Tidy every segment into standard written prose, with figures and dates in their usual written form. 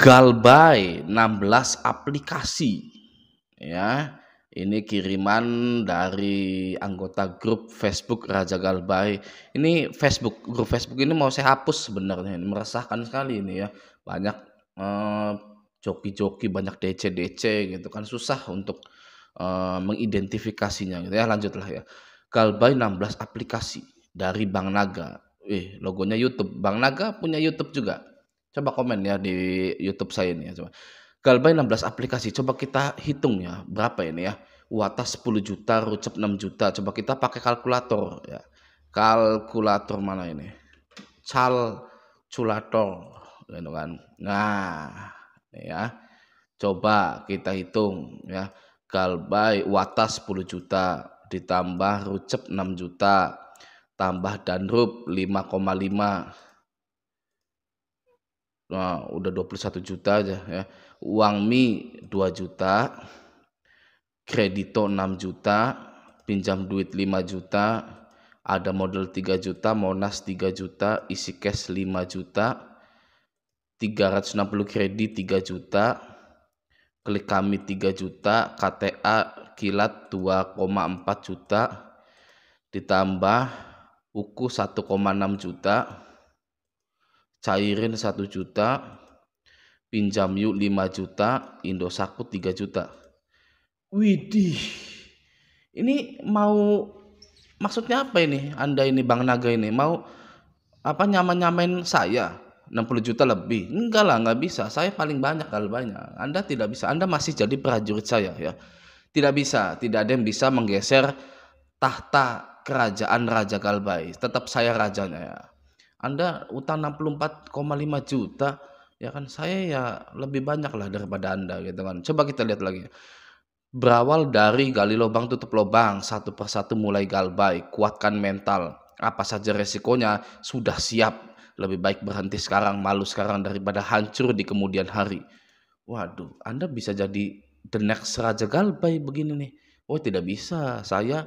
Galbay 16 aplikasi ya. Ini kiriman dari anggota grup Facebook Raja Galbay. Ini grup Facebook ini mau saya hapus sebenarnya. Ini meresahkan sekali ini ya. Banyak joki-joki, banyak DC-DC gitu kan, susah untuk mengidentifikasinya gitu ya. Lanjutlah ya. Galbay 16 aplikasi dari Bang Naga. Logonya YouTube. Bang Naga punya YouTube juga. Coba komen ya di YouTube saya ini ya, coba. Galbay 16 aplikasi, coba kita hitung ya, berapa ini ya? Watas 10 juta, Rucep 6 juta. Coba kita pakai kalkulator ya. Kalkulator mana ini? Calculator gitu kan. Nah, ya. Coba kita hitung ya. Galbay Watas 10 juta ditambah Rucep 6 juta tambah Danrup 5,5. Nah, udah 21 juta aja ya. Uang mie 2 juta, kredito 6 juta, pinjam duit 5 juta, ada modal 3 juta, Monas 3 juta, isi cash 5 juta, 360 kredit 3 juta, klik kami 3 juta, KTA kilat 2,4 juta, ditambah uku 1,6 juta, cairin 1 juta, pinjam yuk 5 juta, Indosakut 3 juta. Widih, ini mau maksudnya apa ini? Anda ini Bang Naga ini mau apa, nyamain saya 60 juta lebih? Enggak lah, nggak bisa. Saya paling banyak Galbaynya. Anda tidak bisa. Anda masih jadi prajurit saya ya. Tidak bisa, tidak ada yang bisa menggeser tahta kerajaan Raja Galbay. Tetap saya rajanya ya. Anda utang 64,5 juta, ya kan, saya ya lebih banyak lah daripada Anda gitu kan. Coba kita lihat lagi. Berawal dari gali lubang tutup lubang, satu persatu mulai Galbay, kuatkan mental. Apa saja resikonya, sudah siap. Lebih baik berhenti sekarang, malu sekarang daripada hancur di kemudian hari. Waduh, Anda bisa jadi the next Raja Galbay begini nih. Oh, tidak bisa. Saya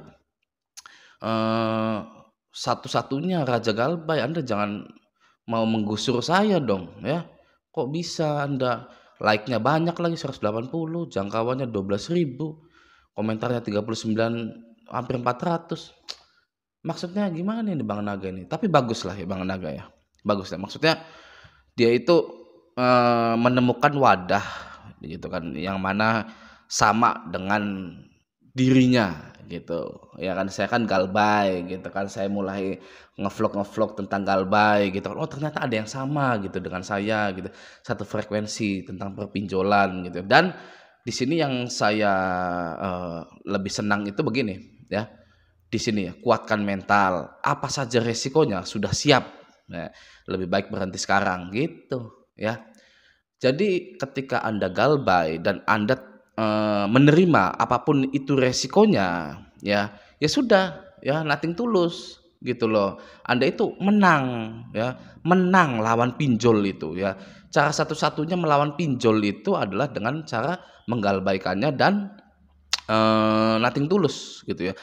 satu-satunya Raja Galbay. Anda jangan mau menggusur saya dong ya. Kok bisa Anda like-nya banyak lagi 180, jangkauannya 12.000, komentarnya 39, hampir 400. Maksudnya gimana ini Bang Naga ini? Tapi bagus lah ya Bang Naga ya. Bagus ya. Maksudnya dia itu menemukan wadah gitu kan, yang mana sama dengan dirinya gitu ya kan. Saya kan Galbay gitu kan, saya mulai ngevlog tentang Galbay gitu kan. Oh, ternyata ada yang sama gitu dengan saya gitu, satu frekuensi tentang perpinjolan gitu. Dan di sini yang saya lebih senang itu begini ya, di sini ya, kuatkan mental, apa saja resikonya sudah siap. Nah, lebih baik berhenti sekarang gitu ya. Jadi ketika Anda Galbay dan Anda menerima apapun itu resikonya ya, ya sudah ya, nothing tulus gitu loh. Anda itu menang ya, menang lawan pinjol itu ya. Cara satu-satunya melawan pinjol itu adalah dengan cara menggalbaikannya dan nothing tulus gitu ya.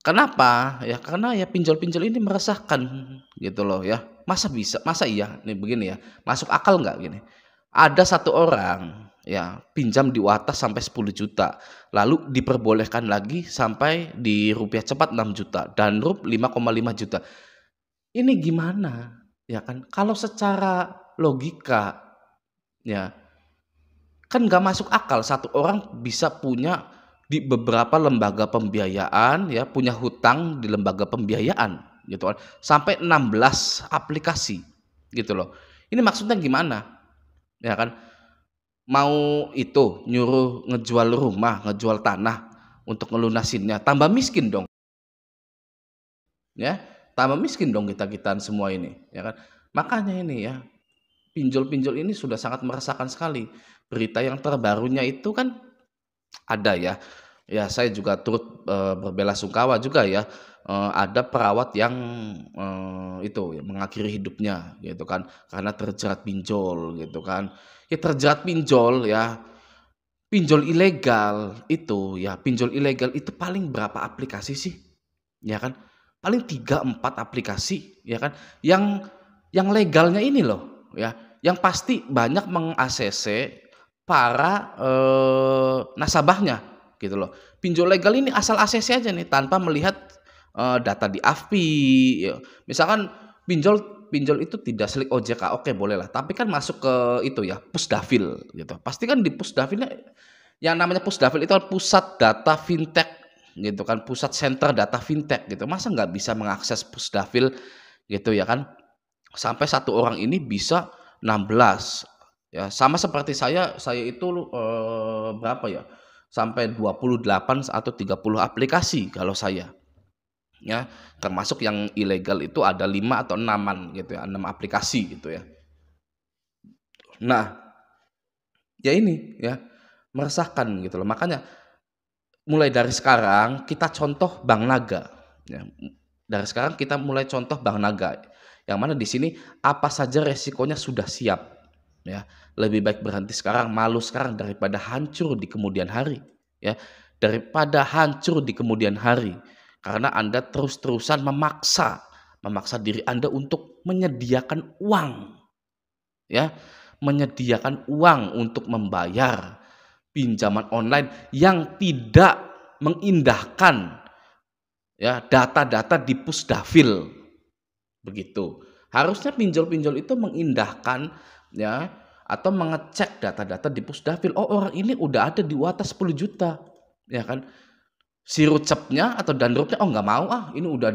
Kenapa? Ya karena ya pinjol-pinjol ini meresahkan gitu loh ya. Masa iya nih begini ya, masuk akal nggak gini? Ada satu orang ya pinjam di atas sampai 10 juta, lalu diperbolehkan lagi sampai di rupiah cepat 6 juta dan rup 5,5 juta. Ini gimana? Ya kan, kalau secara logika ya kan nggak masuk akal satu orang bisa punya di beberapa lembaga pembiayaan ya, punya hutang di lembaga pembiayaan gitu kan, sampai 16 aplikasi gitu loh. Ini maksudnya gimana? Ya kan, mau itu nyuruh ngejual rumah, ngejual tanah untuk ngelunasinnya, tambah miskin dong ya, tambah miskin dong kita-kitaan semua ini ya kan. Makanya ini ya, pinjol-pinjol ini sudah sangat meresahkan sekali. Berita yang terbarunya itu kan ada ya. Ya, saya juga turut berbelasungkawa juga ya. Ada perawat yang itu ya, mengakhiri hidupnya gitu kan, karena terjerat pinjol gitu kan. Ya terjerat pinjol ya, pinjol ilegal itu ya, pinjol ilegal itu paling berapa aplikasi sih? Ya kan? Paling 3 4 aplikasi ya kan. Yang legalnya ini loh ya, Yang pasti banyak meng-ACC para, nasabahnya gitu loh. Pinjol legal ini asal ACC aja nih tanpa melihat, data di AFPI ya. Misalkan pinjol pinjol itu tidak slik OJK, oke bolehlah, tapi kan masuk ke itu ya, Pusdafil gitu. Pasti kan di Pusdafilnya yang namanya Pusdafil itu kan pusat data fintech gitu kan, pusat center data fintech gitu. Masa nggak bisa mengakses Pusdafil gitu ya kan? Sampai satu orang ini bisa 16 ya, sama seperti saya itu, berapa ya, sampai 28 atau 30 aplikasi kalau saya, ya. Termasuk yang ilegal itu ada 5 atau 6-an gitu ya, 6 aplikasi gitu ya. Nah, ya ini ya, meresahkan gitu loh. Makanya mulai dari sekarang kita contoh Bank Naga, ya. Dari sekarang kita mulai contoh Bank Naga, yang mana di sini apa saja resikonya sudah siap, ya. Lebih baik berhenti sekarang, malu sekarang daripada hancur di kemudian hari, ya. Daripada hancur di kemudian hari, karena Anda terus-terusan memaksa diri Anda untuk menyediakan uang, ya. Menyediakan uang untuk membayar pinjaman online yang tidak mengindahkan ya data-data di Pusdafil begitu. Harusnya pinjol-pinjol itu mengindahkan ya atau mengecek data-data di Pusdafil. Oh, orang ini udah ada di atas 10 juta. Ya kan? Si rucepnya atau danrupnya oh nggak mau ah, ini udah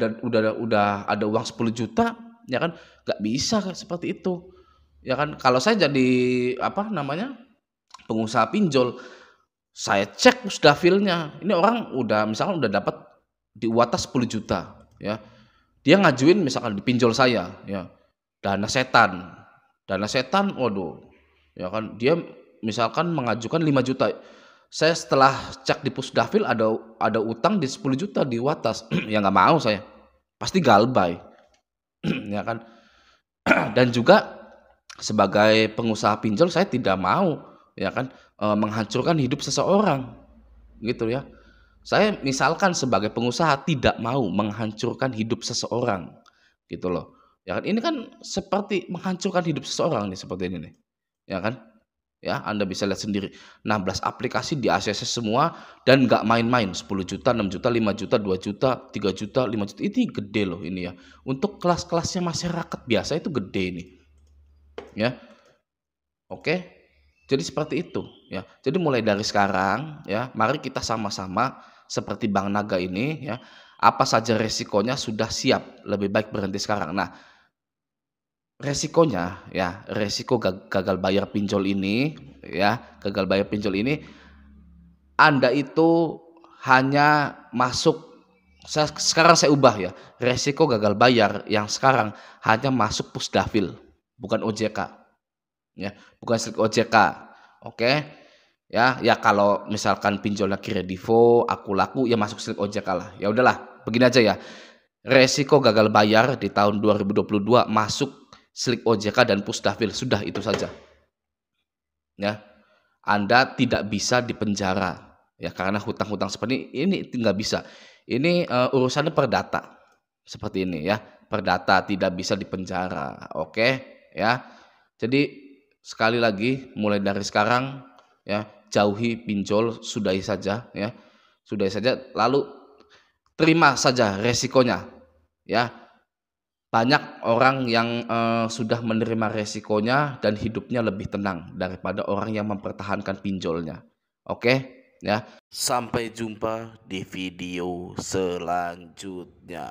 ada uang 10 juta, ya kan? Nggak bisa seperti itu. Ya kan? Kalau saya jadi apa namanya? Pengusaha pinjol, saya cek Pusdafilnya. Ini orang udah misalkan udah dapat di atas 10 juta, ya. Dia ngajuin misalkan di pinjol saya, ya. Dana setan. Dana setan, waduh. Ya kan, dia misalkan mengajukan 5 juta. Saya setelah cek di Pusdafil ada utang di 10 juta di atas. Ya nggak mau saya. Pasti galbay. Ya kan. Dan juga sebagai pengusaha pinjol saya tidak mau ya kan menghancurkan hidup seseorang gitu ya. Saya misalkan sebagai pengusaha tidak mau menghancurkan hidup seseorang gitu loh. Ya kan ini kan seperti menghancurkan hidup seseorang nih seperti ini nih. Ya kan? Ya, Anda bisa lihat sendiri 16 aplikasi di ACC semua dan nggak main-main 10 juta, 6 juta, 5 juta, 2 juta, 3 juta, 5 juta. Ini gede loh ini ya. Untuk kelas-kelasnya masyarakat biasa itu gede ini. Ya. Oke. Jadi seperti itu ya. Jadi mulai dari sekarang ya, mari kita sama-sama seperti Bank Naga ini ya, apa saja resikonya sudah siap, lebih baik berhenti sekarang. Nah, resikonya ya, resiko gagal bayar pinjol ini ya, gagal bayar pinjol ini Anda itu hanya masuk sekarang saya ubah ya, resiko gagal bayar yang sekarang hanya masuk Pusdafil, bukan OJK. Ya, bukan slik OJK. Oke. Ya, ya kalau misalkan pinjolnya Kredivo, Aku Laku ya masuk slik OJK lah. Ya udahlah, begini aja ya. Resiko gagal bayar di tahun 2022 masuk slik OJK dan Pusdafil, sudah itu saja. Ya. Anda tidak bisa dipenjara ya karena hutang-hutang seperti ini nggak bisa. Ini urusannya perdata. Seperti ini ya. Perdata tidak bisa dipenjara. Oke, ya. Jadi sekali lagi mulai dari sekarang ya, jauhi pinjol, sudahi saja ya. Sudahi saja lalu terima saja resikonya ya. Banyak orang yang sudah menerima resikonya dan hidupnya lebih tenang daripada orang yang mempertahankan pinjolnya. Oke ya. Sampai jumpa di video selanjutnya.